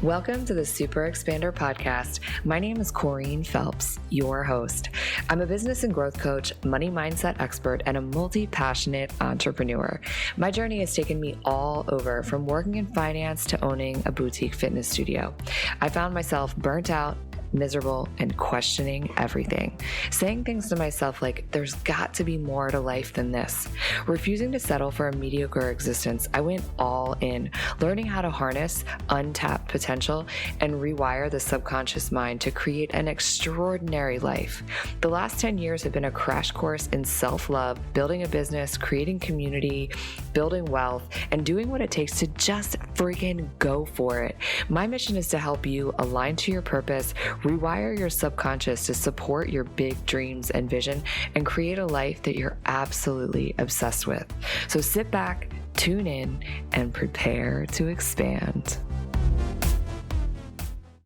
Welcome to the Super Expander podcast. My name is Corrine Phelps, your host. I'm a business and growth coach, money mindset expert, and a multi-passionate entrepreneur. My journey has taken me all over, from working in finance to owning a boutique fitness studio. I found myself burnt out, miserable, and questioning everything. Saying things to myself like, there's got to be more to life than this. Refusing to settle for a mediocre existence, I went all in, learning how to harness untapped potential and rewire the subconscious mind to create an extraordinary life. The last 10 years have been a crash course in self-love, building a business, creating community, building wealth, and doing what it takes to just freaking go for it. My mission is to help you align to your purpose, rewire your subconscious to support your big dreams and vision, and create a life that you're absolutely obsessed with. So sit back, tune in, and prepare to expand.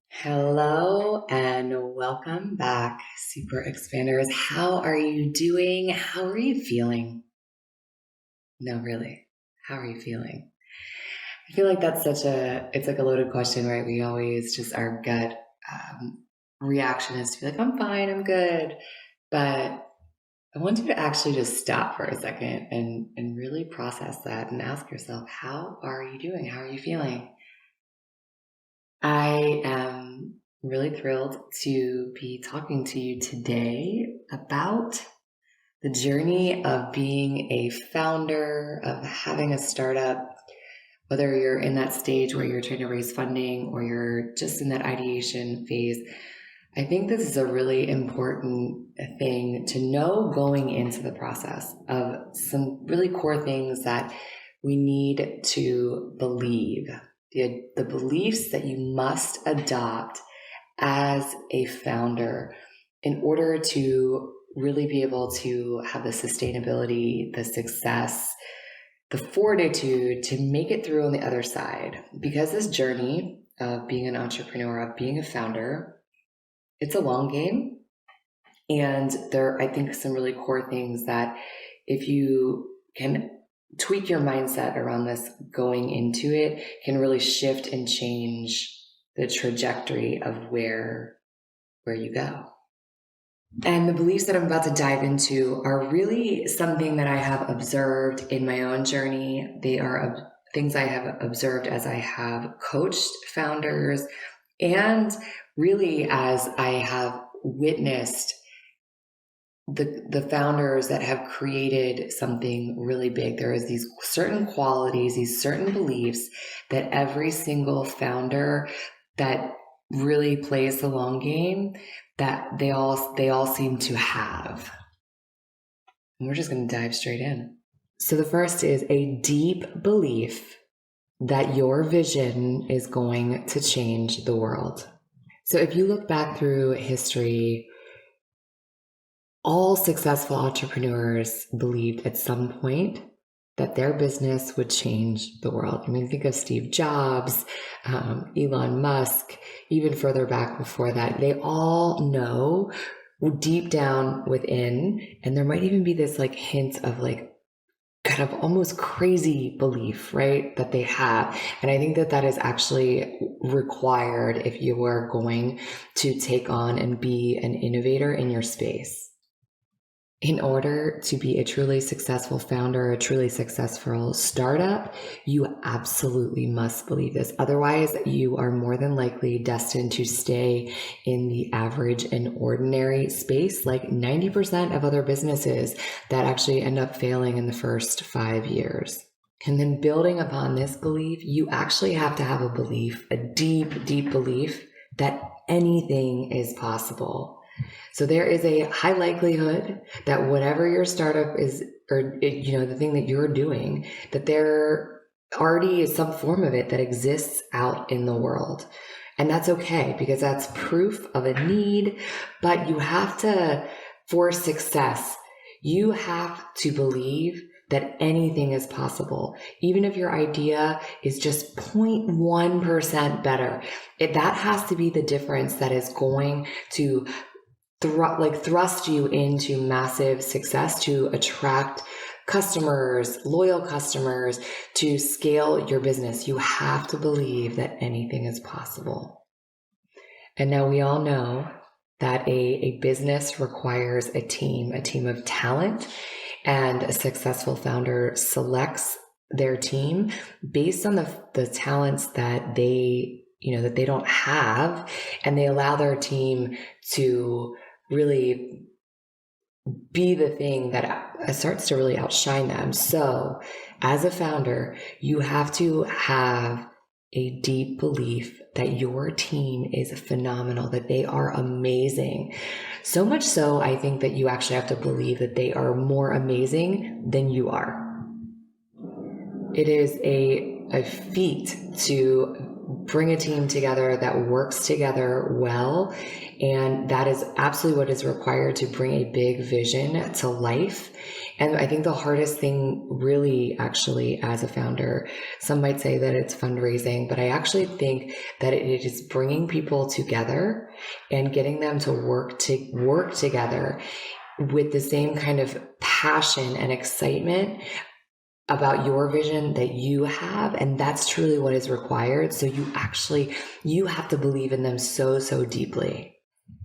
Hello and welcome back, Super Expanders. How are you doing? How are you feeling? No, really, how are you feeling? I feel like that's it's like a loaded question, right? We always just, our gut reaction is to be like, I'm fine, I'm good. But I want you to actually just stop for a second and really process that and ask yourself, how are you doing? How are you feeling? I am really thrilled to be talking to you today about the journey of being a founder, of having a startup, whether you're in that stage where you're trying to raise funding or you're just in that ideation phase. I think this is a really important thing to know going into the process of some really core things that we need to believe. The beliefs that you must adopt as a founder in order to really be able to have the sustainability, the success, the fortitude to make it through on the other side. Because this journey of being an entrepreneur, of being a founder, it's a long game. And there are, I think, some really core things that if you can tweak your mindset around this going into it, can really shift and change the trajectory of where you go. And the beliefs that I'm about to dive into are really something that I have observed in my own journey. They are things I have observed as I have coached founders, and really as I have witnessed the founders that have created something really big. There is these certain qualities, these certain beliefs that every single founder that really plays the long game, that they all seem to have. And we're just going to dive straight in. So the first is a deep belief that your vision is going to change the world. So if you look back through history, all successful entrepreneurs believed at some point that their business would change the world. I mean, think of Steve Jobs, Elon Musk, even further back before that. They all know deep down within, and there might even be this like hint of like kind of almost crazy belief, right, that they have. And I think that is actually required if you are going to take on and be an innovator in your space. In order to be a truly successful founder, a truly successful startup, you absolutely must believe this. Otherwise, you are more than likely destined to stay in the average and ordinary space, like 90% of other businesses that actually end up failing in the first 5 years. And then building upon this belief, you actually have to have a belief, a deep, deep belief that anything is possible. So there is a high likelihood that whatever your startup is, or the thing that you're doing, that there already is some form of it that exists out in the world. And that's okay, because that's proof of a need. But you have to, for success, you have to believe that anything is possible. Even if your idea is just 0.1% better, that has to be the difference that is going to thrust you into massive success, to attract customers, loyal customers, to scale your business. You have to believe that anything is possible. And now we all know that a business requires a team of talent, and a successful founder selects their team based on the talents that that they don't have, and they allow their team to really be the thing that starts to really outshine them. So as a founder, you have to have a deep belief that your team is phenomenal, that they are amazing. So much so, I think that you actually have to believe that they are more amazing than you are. It is a feat to bring a team together that works together well. And that is absolutely what is required to bring a big vision to life. And I think the hardest thing really, actually, as a founder, some might say that it's fundraising, but I actually think that it is bringing people together and getting them to work together with the same kind of passion and excitement about your vision that you have. And that's truly what is required. So you have to believe in them so deeply.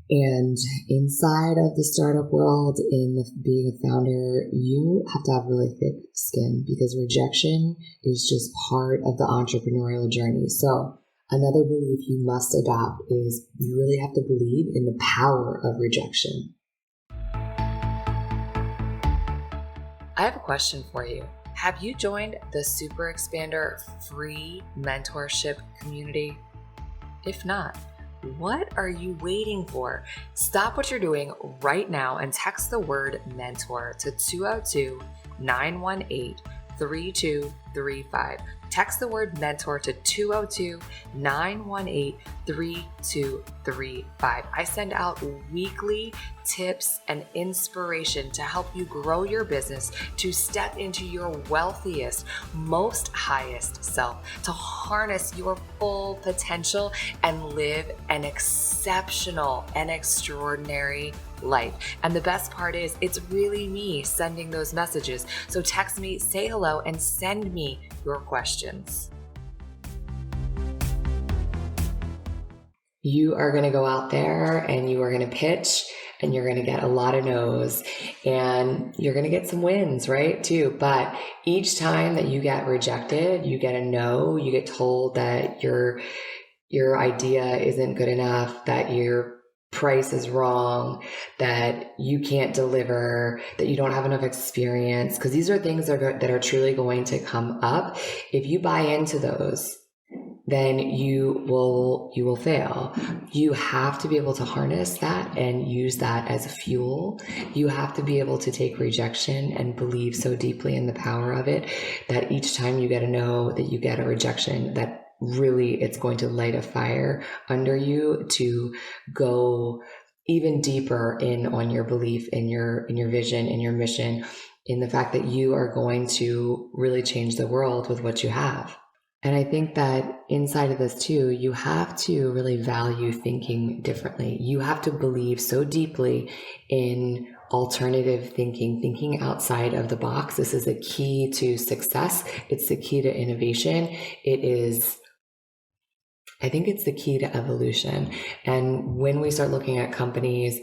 And inside of the startup world, being a founder, you have to have really thick skin, because rejection is just part of the entrepreneurial journey. So another belief you must adopt is you really have to believe in the power of rejection. I have a question for you. Have you joined the Super Expander free mentorship community? If not, what are you waiting for? Stop what you're doing right now and text the word mentor to 202-918-3235. Text the word mentor to 202-918-3235. I send out weekly tips and inspiration to help you grow your business, to step into your wealthiest, most highest self, to harness your full potential and live an exceptional and extraordinary life. And the best part is, it's really me sending those messages. So text me, say hello, and send me your questions. You are going to go out there and you are going to pitch, and you're going to get a lot of no's, and you're going to get some wins, right, too. But each time that you get rejected, you get a no, you get told that your idea isn't good enough, that your price is wrong, that you can't deliver, that you don't have enough experience, because these are things that are truly going to come up. If you buy into those, then you will fail. You have to be able to harness that and use that as fuel. You have to be able to take rejection and believe so deeply in the power of it that each time you get a no, that you get a rejection, that really it's going to light a fire under you to go even deeper in on your belief in your vision, in your mission, in the fact that you are going to really change the world with what you have. And I think that inside of this too, you have to really value thinking differently. You have to believe so deeply in alternative thinking outside of the box. This is a key to success. It's the key to innovation. I think it's the key to evolution. And when we start looking at companies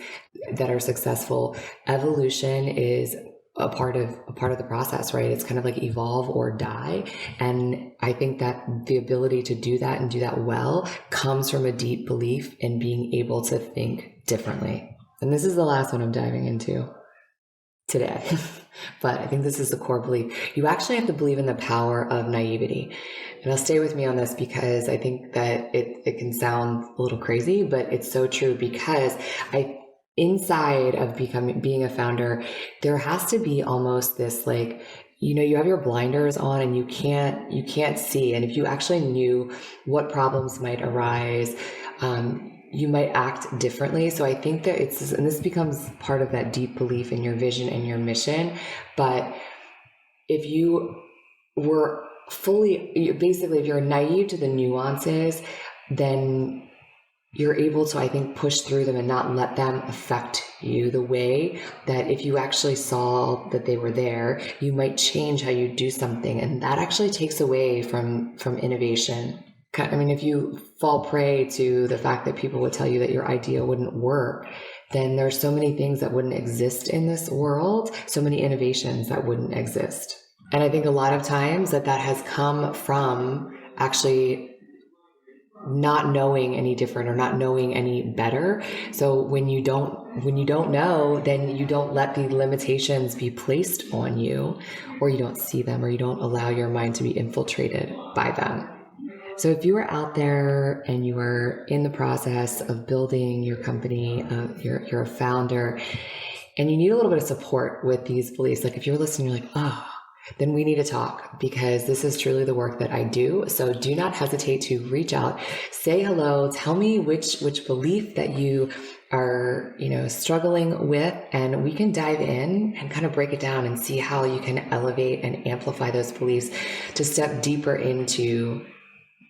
that are successful, evolution is a part of the process, right? It's kind of like evolve or die. And I think that the ability to do that and do that well comes from a deep belief in being able to think differently. And this is the last one I'm diving into today. But I think this is the core belief. You actually have to believe in the power of naivety. And I'll stay with me on this because I think that it can sound a little crazy, but it's so true, because inside of being a founder, there has to be almost this, like, you have your blinders on and you can't see. And if you actually knew what problems might arise, you might act differently. So I think that and this becomes part of that deep belief in your vision and your mission. But if you were basically, if you're naive to the nuances, then you're able to, I think, push through them and not let them affect you the way that if you actually saw that they were there, you might change how you do something. And that actually takes away from innovation. I mean, if you fall prey to the fact that people would tell you that your idea wouldn't work, then there's so many things that wouldn't exist in this world, so many innovations that wouldn't exist. And I think a lot of times that has come from actually not knowing any different or not knowing any better. So when you don't know, then you don't let the limitations be placed on you, or you don't see them, or you don't allow your mind to be infiltrated by them. So if you are out there and you are in the process of building your company, you're a founder, and you need a little bit of support with these beliefs, like if you're listening, you're like, oh, then we need to talk, because this is truly the work that I do. So do not hesitate to reach out, say hello, tell me which belief that you are, struggling with, and we can dive in and kind of break it down and see how you can elevate and amplify those beliefs to step deeper into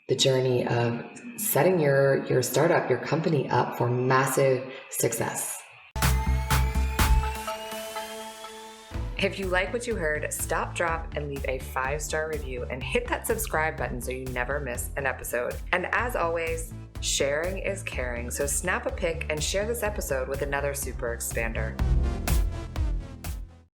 the journey of setting your startup, your company up for massive success. If you like what you heard, stop, drop, and leave a 5-star review and hit that subscribe button so you never miss an episode. And as always, sharing is caring, so snap a pic and share this episode with another super expander.